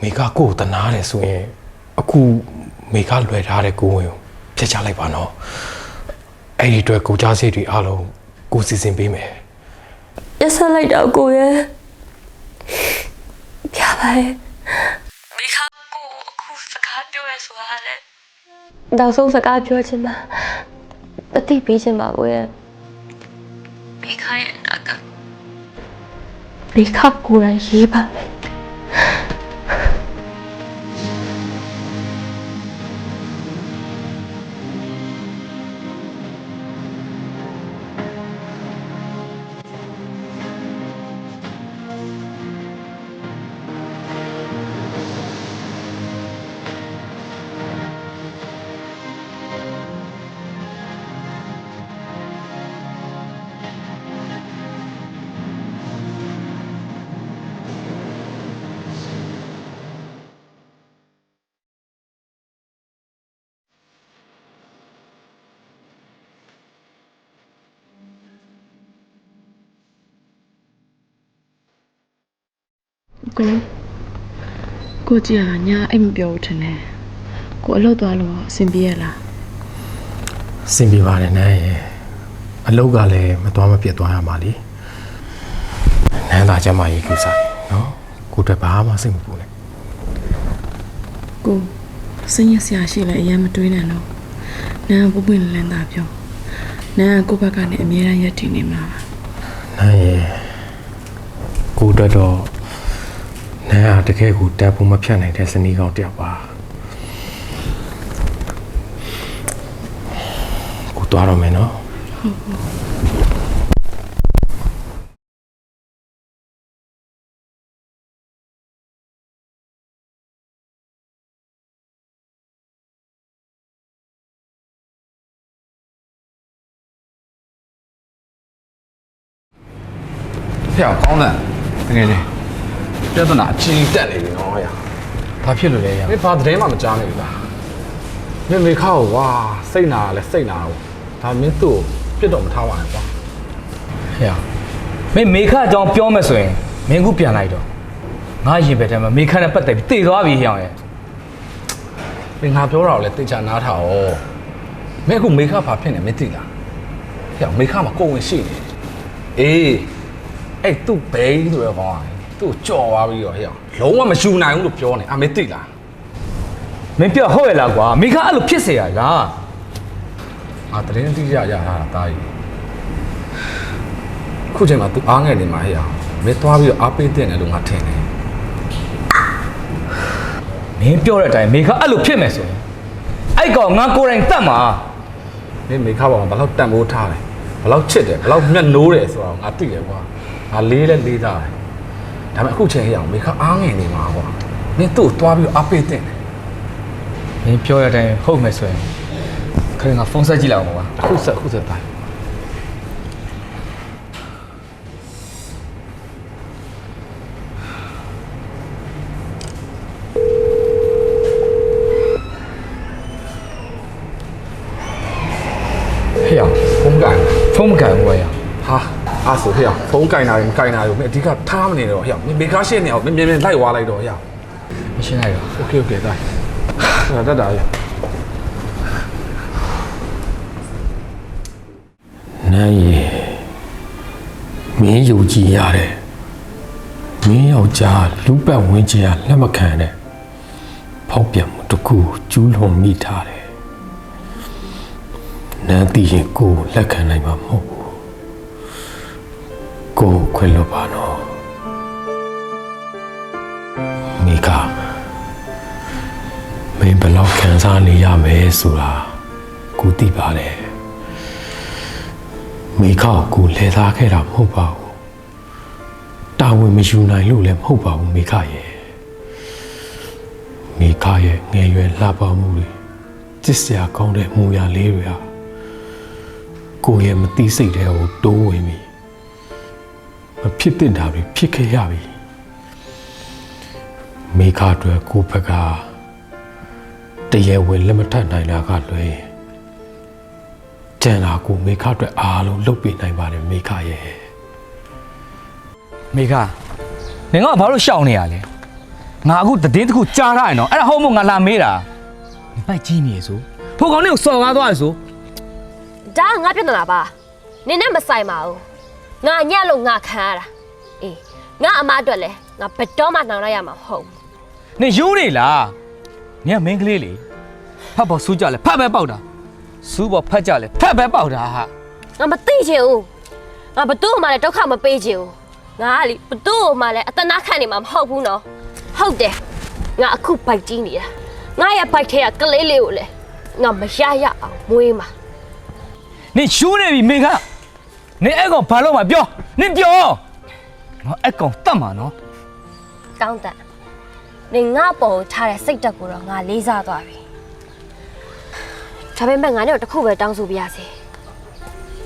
မေကကိုတနာတယ်ဆိုရင်အခုမေကလွယ်ထားတဲ့ကိုဝင်ကိုဖျက်ချလိုက်ပါနော်အဲ့ဒီအတွက်ကိုကြားစိတ်တွေအားလုံးကိုစီစဉ်ပေးမယ် ရဆက်လိုက်တော့ကိုရဲ့ပြပါရဲ့မိခကိုအခုစကားပြောရဆိုတာလေနောက်ဆုံးစကားပြောချင်မှာအတိပေးချင်ပါကိုရဲ့မိခရဲ့အနာကမိခကိုယ်တိုင်ရေးပါမယ်ကိုကြီးကညာအိမ်မပြောဘူးထင်တယ်ကိုအလုပ်သွားလို့အဆင်ပြေရလား စင်ပြပါတယ်နန်းရဲ့အလုပ်ကလည်းမသွားမပြတ်သွားရမှာလीနန်းသာကျမရေးကိစ္စနော်ကိုအတွက်ဘာမှစိတ်မပူနဲ့ ကိုစိတ်ရစရာရှိလဲအရင်မတွေးနဲ့တော့နန်းပုပ်ပွင့်လန်းတာပြောနန်းကိုဘက်ကနေအမြဲတမ်းရက်တည်နေမှာပါ နန်းရဲ့ကိုအတွက်တော့နန်းဟာတကယ်ကိုတပ်ဖို့မဖြတ်နိုင်တဲ့စနီးကောင်းတစ်ယောက်ပါကိုသွားတော့မယ်နော်ဖျောက်ကောင်းတယ်တကယ်ချင်းပြဿနာအချင်းတက်နေပြီနော်ဟဲ့ ဘာဖြစ်လို့လဲရ မင်းဘာသတင်းမှမကြားနိုင်ဘူးလားမင်းမေခါကိုဝါစိတ်နာလဲစိတ်နာတော့ဒါမင်းသူ့ကိုပြစ်တော့မထားပါနဲ့ကွာ ဟဲ့မင်းမေခအကြောင်းပြောမယ်ဆိုရင်မင်းခုပြန်လိုက်တော့ငါရင်ပဲတည်းမှာမေခနဲ့ပတ်သက်ပြီးတည်သွားပြီဟဲ့ရဲ့ မင်းငါပြောတာကိုလည်းသိချာနားထောင်မင်းအခုမေခဘာဖြစ်နေမသိလားဖျောက်မေခမှာကိုယ်ဝင်ရှိနေအေးအဲ့သူ့ဘဲကြီးဆိုရကောင်းသူ့ကြော်သွားပြီးတော့ဟဲ့လုံးဝမယူနိုင်ဘူးလို့ပြောနေမင်းသိလား မင်းပြောဟုတ်ရလားကွာမေခအဲ့လိုဖြစ်เสียရလား ငါသတင်းတိကျရထားတာတာကြီးခုချိန်မှာ तू အားငယ်နေမှာဟဲ့မင်းသွားပြီးတော့အားပေးတဲ့တယ်လို့ငါထင်တယ် မင်းပြောတဲ့အတိုင်းမေခအဲ့လိုဖြစ်မယ်ဆိုရင်အဲ့ကောင်ငါကိုယ်တိုင်တတ်မှာ မင်းမေခါပေါ်မှာဘယ်လောက်တန်ဖိုးထားလဲဘယ်လောက်ချစ်တယ်ဘယ်လောက်မျက်နှိုးတယ်ဆိုတော့ငါသိတယ်ကွာငါလေးလဲလေးသားတယ်ဒါပေမဲ့အခုချိန်ဟဲ့မေခါအားငယ်နေမှာကွာမင်းသူ့ကိုသွားပြီးတော့အားပေးတဲ့တယ် မင်းပြောတဲ့အတိုင်းဟုတ်မယ်ဆိုရင်ခရင်ကဖုန်းဆက်ကြည့်လိုက်အောင်ကွာ အခုဆက်တိုင်းဟဲ့ဖုန်းကန် ဖုန်းမကန်ဘူးကွာရ ဟာအားဆိုဟဲ့ဖုန်းကန်တာရင်ကန်တာရောမင်းအဓိကထားမနေတော့ဟဲ့မင်းမေခါရှင်းနေအောင်မင်းမြင်လိုက်သွားလိုက်တော့ဟဲ့ မရှင်းလိုက်တော့ โอเคတိုင်းဟာတတ်တာရ နန်းရဲ့မင်းယုံကြည်ရတယ်မင်းယောက်ျားလူပတ်ဝန်းကျင်ကလက်မခံတဲ့ဖောက်ပြန်မှုတစ်ခုကျူးလွန်မိထားတယ်နန်းသိရင်ကိုလက်ခံနိုင်မှာမဟုတ်ဘူးကိုခွင့်လွတ်ပါနော်မိကမင်းဘယ်လောက်ခံစားနေရမယ်ဆိုတာကိုသိပါတယ်မိခကိုလဲသားခဲ့တာမဟုတ်ပါဘူးတာဝန်မယူနိုင်လို့လည်းမဟုတ်ပါဘူးမိခရဲ့မိခရဲ့ငယ်ရွယ်လှပမှုတွေကြစ်စရာကောင်းတဲ့မူရလေးတွေဟာကိုရဲ့မသိစိတ်တွေကိုတိုးဝင်ပြီးမဖြစ်တင်တာတွေဖြစ်ခဲ့ရပြီမိခအတွက်ကိုဘက်ကတရားဝင်လက်မထပ်နိုင်တာကလွယ်ကျန်တာကိုမိခအတွက်အားလုံးလုပ်ပေးနိုင်ပါတယ်မိခရဲ့ မေခနင်ကဘာလို့ရှောင်နေရလဲ ငါအခုတည်င်းတစ်ခုကြားထားရင်နော်အဲ့ဒါဟုတ်မို့ငါလာမေးတာဒီပိုက်ကြီးနေဆိုဖိုးကောင်လေးကိုစော်ကားသွားရဆို ဒါငါပြဿနာပါနင်းနဲ့မဆိုင်ပါဘူးငါညက်လို့ငါခံရတာအေးငါအမအတွက်လဲငါဘယ်တော့မှနှောင်လိုက်ရမှာမဟုတ်ဘူး နေယူနေလားနင်ကမင်းကလေးလေဖတ်ပေါ်စူးကြလဲဖတ်ပဲပေါက်တာစူးပေါ်ဖတ်ကြလဲဖတ်ပဲပေါက်တာဟာ ငါမသိချင်ဘူးငါဘသူ့မှလည်းဒုက္ခမပေးချင်ဘူးငါကလေဘသူ့မှလည်းအတနာခံနေမှာမဟုတ်ဘူးနော်ဟုတ်တယ်ငါအခုဘိုက်ကြီးနေတာငါရဲ့ဘိုက်ထဲကကလေးလေးကိုလေငါမရရအောင်မွေးမှာ နေယူနေပြီမင်းကနေအဲ့ကောင်ဘာလို့မှပြောနင်ပြောငါအဲ့ကောင်တတ်မှာနော် ကောင်းတယ်နေငါပေါ်ထားတဲ့စိတ်တက်ကိုတော့ငါလေးစားသွားပြီဒါပေမဲ့ငါနဲ့တခုပဲတောင်းဆိုပြရစီ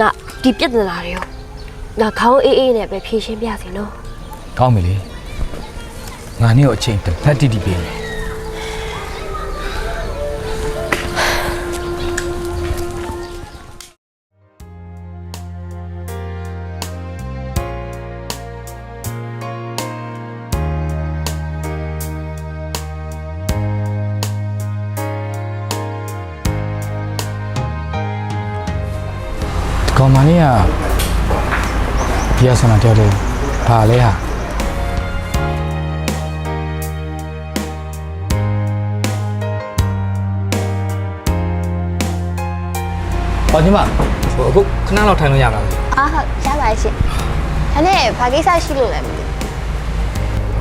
ငါဒီပြဿနာတွေကိုငါခေါင်းအေးအေးနဲ့ပဲဖြေရှင်းပြစီနော် ကောင်းပြီလေငါနေကိုအချိန်တစ်ဖက်တိတိပေးမယ်ကောင်မလေးကပြဿနာကြောက်တယ်ဘာလဲဟာဟောညီမဟိုအခုခဏလောက်ထိုင်လို့ရမှာလား 啊好，下班去。他那拍给啥戏路来没？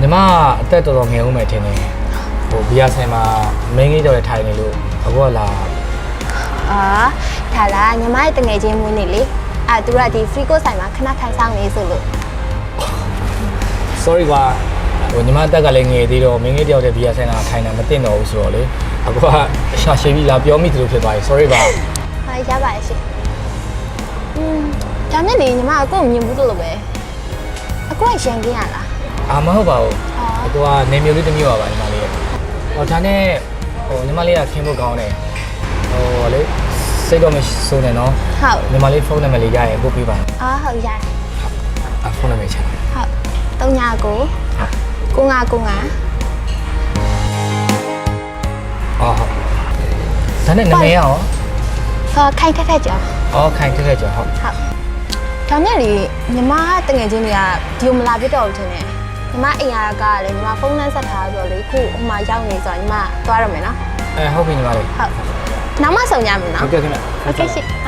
ညီမအသက်တော်တော်ငယ်ဦးမယ်ထင်တယ်ဟိုဘီယာဆိုင်မှာမင်းကြီးတော်လည်းထိုင်နေလို့အခုကလာ 啊，他啦，你妈等下节目呢哩？啊，都啦的 free 过赛嘛，看他台上没事了。 sorry ကွာဟိုညီမအသက်ကလည်းငယ်သေးတော့မင်းကြီးတယောက်တည်းဘီယာဆိုင်လာထိုင်တာမသိတော့ဘူးဆိုတော့လေအခုကရှာရှိပြီလားပြောမိတယ်လို့ဖြစ်သွားပြီ sorry ပါ 好，下班去。咱那里你妈跟我们不走了呗？啊，过来先给俺啦。 အာမဟုတ်ပါဘူးသူကနေမျိုးလေးတစ်မျိုးပါညီမလေးရဲ့ဟောဒါနဲ့ဟိုညီမလေးကခင်းဖို့ကောင်းတယ်ဟိုလေစိတ်တော့မစိုးနဲ့နော် 好。 ညီမလေးဖုန်းနံပါတ်လေးရရင်ပို့ပေးပါ 啊，好呀。 အဖုန်းနံပါတ်ချင် 好，东nhà cô。cô ngà cô ngà。 အော်ဟုတ်ဒါနဲ့နာမည်ရော 开太太脚。 အော်ခိုင်ထက်ထက်ကျော်ဟုတ် 好。咱那里你妈等下节目呀，就没拉别到去呢。你妈哎呀个嘞，你妈风扇晒他着嘞，哭，我妈养你着，你妈多少没呢？ အဲဟုတ်ပြီညီမလေး 好，那么送家没呢 ဟုတ်ကဲ့ခင်ဗျ ？OK，行，好。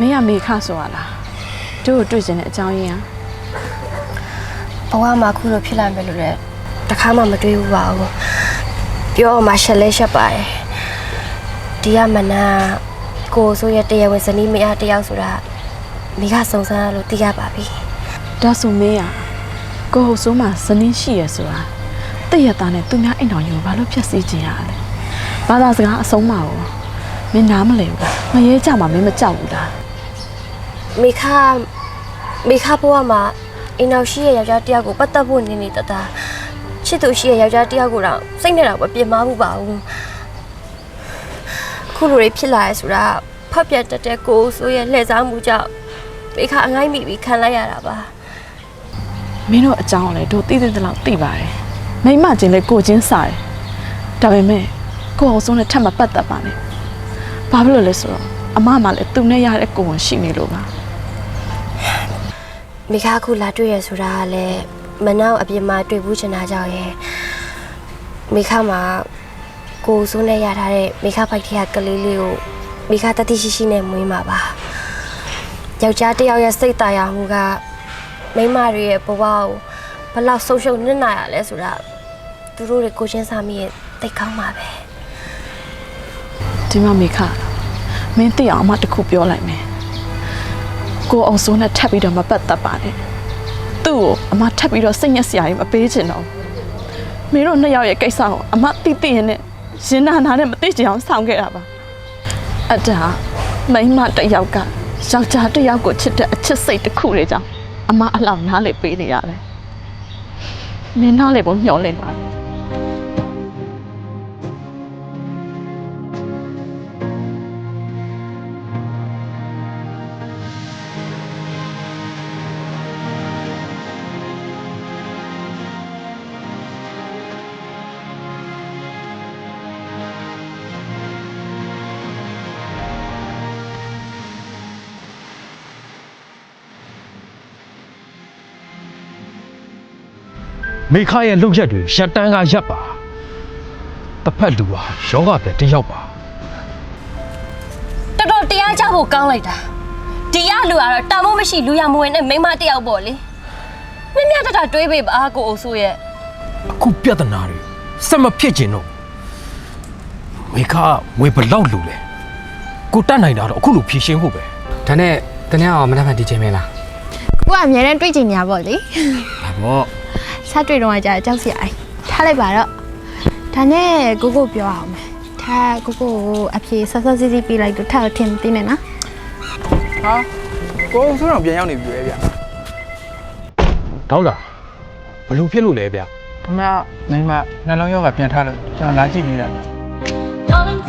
မင်းကမေခဆိုရလားတို့ကိုတွေ့ကျင်တဲ့အကြောင်းရင်း ဘဝမှာခုလိုဖြစ်လာမယ်လို့လည်းတခါမှမတွေးဘူးပါဘူးပြောမှရှက်လဲရှက်ပါတယ်ဒီကမနာကိုဆိုရတရားဝင်ဇနီးမရတယောက်ဆိုတာမိကစုံစမ်းလို့သိရပါပြီ ဒါဆိုမင်းကကိုဟုတ်ဆိုးမှဇနီးရှိရဆိုတာတည့်ရတာနဲ့သူများအိမ်တော်ကြီးကိုဘာလို့ဖြတ်စည်းကြရလဲဘာသာစကားအဆုံးမအောင်မင်းနားမလဲဘူးမရဲကြမှာမင်းမကြောက်ဘူးလား မိခဘဝမှာအင်းအောင်ရှိရယောက်ျားတယောက်ကိုပတ်သက်ဖို့နေနေတတာချစ်သူရှိရယောက်ျားတယောက်ကိုတော့စိတ်နဲ့တော့မပြင်းမဘူးပါဘူးခုလိုတွေဖြစ်လာရဲဆိုတာဖတ်ပြတ်တဲ့ကိုဆိုရလှည့်စားမှုကြောင့်မိခအငိုင်းမိပြီးခံလိုက်ရတာပါ မင်းတို့အကြောင်းလည်းတို့သိတဲ့လောက်သိပါတယ်မိမချင်းလည်းကိုချင်းစားတယ်ဒါပေမဲ့ကိုဟုတ်ဆိုးနဲ့ထပ်မပတ်သက်ပါနဲ့ဘာဖြစ်လို့လဲဆိုတော့အမမှလည်းသူနဲ့ရတဲ့ကိုယ်ဝင်ရှိနေလို့ပါ မိခခုလာတွေ့ရဆိုတာကလည်းမနောက်အပြင်မှာတွေ့ဘူးချင်တာကြောင့်ရဲ့မိခမှာကိုစိုးနဲ့ရထားတဲ့မိခဖိုက်ထရကလေးလေးကိုမိခတတိရှိရှိနဲ့မွေးမှာပါယောက်ျားတစ်ယောက်ရဲ့စိတ်တာယာမှုကမိန်းမတွေရဲ့ဘဝကိုဘလောက်ဆုံးရှုံးနစ်နာရလဲဆိုတာသူတို့တွေကိုချင်းစားမိရဲ့တိတ်ကောင်းပါပဲ ဒီမှာမေခ မင်းသိအောင်အမတစ်ခုပြောလိုက်မယ်ကိုအောင်စိုးနဲ့ထပ်ပြီးတော့မပတ်သက်ပါနဲ့သူ့ကိုအမထပ်ပြီးတော့စိတ်ညစ်စရာကြီးမပေးချင်တော့မင်းတို့နှစ်ယောက်ရဲ့ကိစ္စကိုအမသိသိရင်နဲ့ရင်နာနာနဲ့မသိချင်အောင်ဆောင်ခဲ့တာပါအတားမိန်းမတစ်ယောက်ကယောက်ျားတစ်ယောက်ကိုချစ်တဲ့အချစ်စိတ်တစ်ခုတွေကြောင့်အမအလောက်နားလေပေးနေရတယ်မင်းနားလေပုံမျောလင့်ပါမေခရဲ့လုံရက်တွေရှက်တန်းကရပ်ပါတစ်ဖက်လူဟာယောဂတဲ့တစ်ယောက်ပါ တော်တော်တရားကြဖို့ကောင်းလိုက်တာဒီရလူကတော့တာမို့မရှိလူရမဝင်နဲ့မိန်းမတစ်ယောက်ပေါ့လေမြမြတတတွေးပေးပါကိုအိုဆိုရဲ့ အခုပြဿနာတွေစက်မဖြစ်ကျင်တော့မေခဝေဘလောက်လူလဲကိုတတ်နိုင်တာတော့အခုလိုဖြည့်ရှင်းဖို့ပဲ ဒါနဲ့တနေ့အောင်မနှက်မှဒီချိန်မလား ကိုကအများနဲ့တွေ့ချင်ညာပေါ့လေ ဒါပေါ့ ဆက်တွေ့တော့ကြာကြောက်စရာအိုင်ထားလိုက်ပါတော့ဒါနဲ့ကိုပြောအောင်မယ်ထားကိုအဖြေဆော့ဆော့စီးစီးပေးလိုက်တော့ထားထင်သိနေနော် ဟာကိုအောင်ဆိုတော့ပြန်ရောက်နေပြီပဲဗျ ဒေါက်တာဘလို့ဖြစ်လို့လဲဗျ အမမိမနှလုံးရောဂါပြန်ထားလို့ကျွန်တော်လာကြည့်နေတာ Darling,